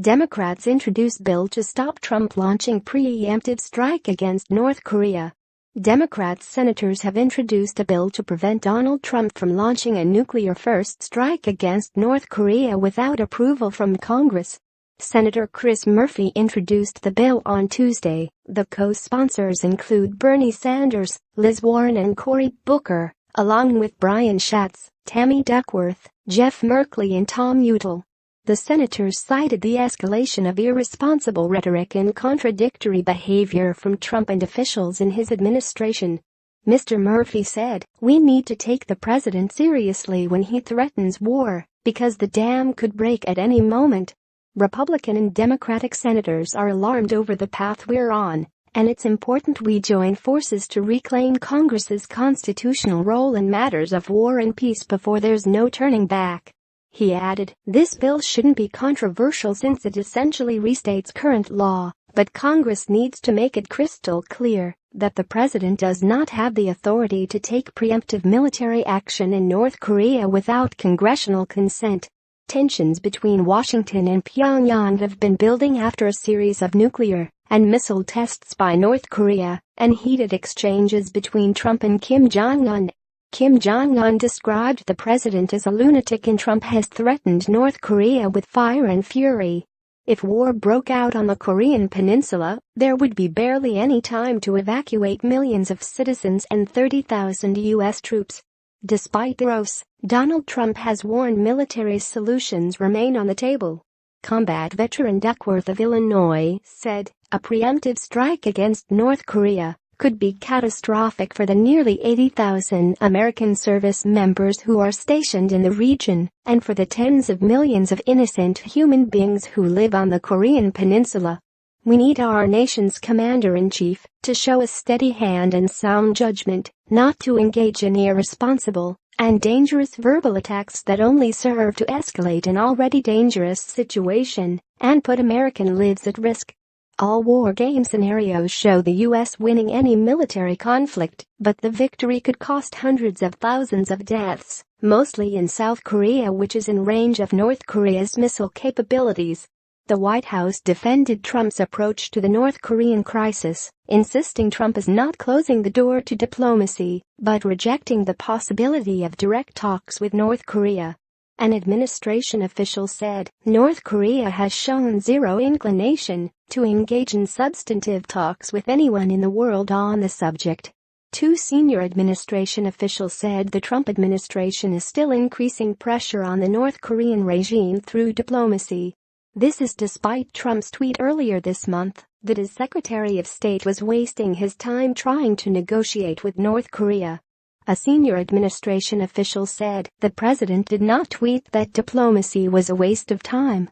Democrats introduce bill to stop Trump launching pre-emptive strike against North Korea. Democrats senators have introduced a bill to prevent Donald Trump from launching a nuclear-first strike against North Korea without approval from Congress. Senator Chris Murphy introduced the bill on Tuesday. The co-sponsors include Bernie Sanders, Liz Warren and Cory Booker, along with Brian Schatz, Tammy Duckworth, Jeff Merkley and Tom Udall. The senators cited the escalation of irresponsible rhetoric and contradictory behavior from Trump and officials in his administration. Mr. Murphy said, "We need to take the president seriously when he threatens war, because the dam could break at any moment." Republican and Democratic senators are alarmed over the path we're on, and it's important we join forces to reclaim Congress's constitutional role in matters of war and peace before there's no turning back. He added, "This bill shouldn't be controversial since it essentially restates current law, but Congress needs to make it crystal clear that the president does not have the authority to take preemptive military action in North Korea without congressional consent." Tensions between Washington and Pyongyang have been building after a series of nuclear and missile tests by North Korea and heated exchanges between Trump and Kim Jong-un. Kim Jong-un described the president as a lunatic and Trump has threatened North Korea with fire and fury. If war broke out on the Korean peninsula, there would be barely any time to evacuate millions of citizens and 30,000 U.S. troops. Despite threats, Donald Trump has warned military solutions remain on the table. Combat veteran Duckworth of Illinois said, "A preemptive strike against North Korea could be catastrophic for the nearly 80,000 American service members who are stationed in the region, and for the tens of millions of innocent human beings who live on the Korean peninsula. We need our nation's commander-in-chief to show a steady hand and sound judgment, not to engage in irresponsible and dangerous verbal attacks that only serve to escalate an already dangerous situation and put American lives at risk." All war game scenarios show the U.S. winning any military conflict, but the victory could cost hundreds of thousands of deaths, mostly in South Korea, which is in range of North Korea's missile capabilities. The White House defended Trump's approach to the North Korean crisis, insisting Trump is not closing the door to diplomacy, but rejecting the possibility of direct talks with North Korea. An administration official said, "North Korea has shown zero inclination to engage in substantive talks with anyone in the world on the subject." Two senior administration officials said the Trump administration is still increasing pressure on the North Korean regime through diplomacy. This is despite Trump's tweet earlier this month that his Secretary of State was wasting his time trying to negotiate with North Korea. A senior administration official said the president did not tweet that diplomacy was a waste of time.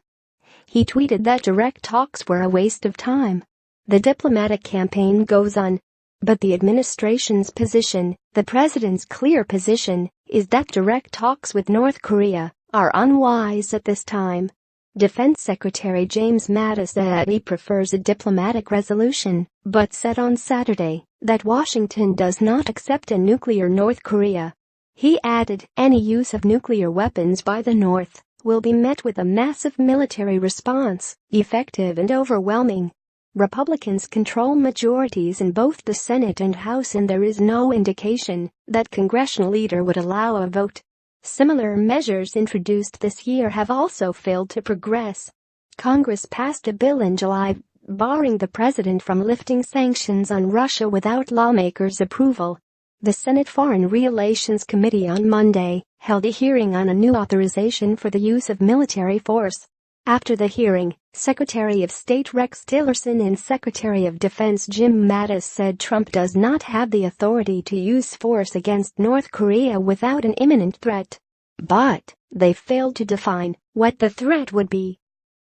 He tweeted that direct talks were a waste of time. The diplomatic campaign goes on. But the administration's position, the president's clear position, is that direct talks with North Korea are unwise at this time. Defense Secretary James Mattis said he prefers a diplomatic resolution, but said on Saturday that Washington does not accept a nuclear North Korea. He added, "Any use of nuclear weapons by the North will be met with a massive military response, effective and overwhelming." Republicans control majorities in both the Senate and House, and there is no indication that congressional leader would allow a vote. Similar measures introduced this year have also failed to progress. Congress passed a bill in July barring the president from lifting sanctions on Russia without lawmakers' approval. The Senate Foreign Relations Committee on Monday held a hearing on a new authorization for the use of military force. After the hearing, Secretary of State Rex Tillerson and Secretary of Defense Jim Mattis said Trump does not have the authority to use force against North Korea without an imminent threat. But they failed to define what the threat would be.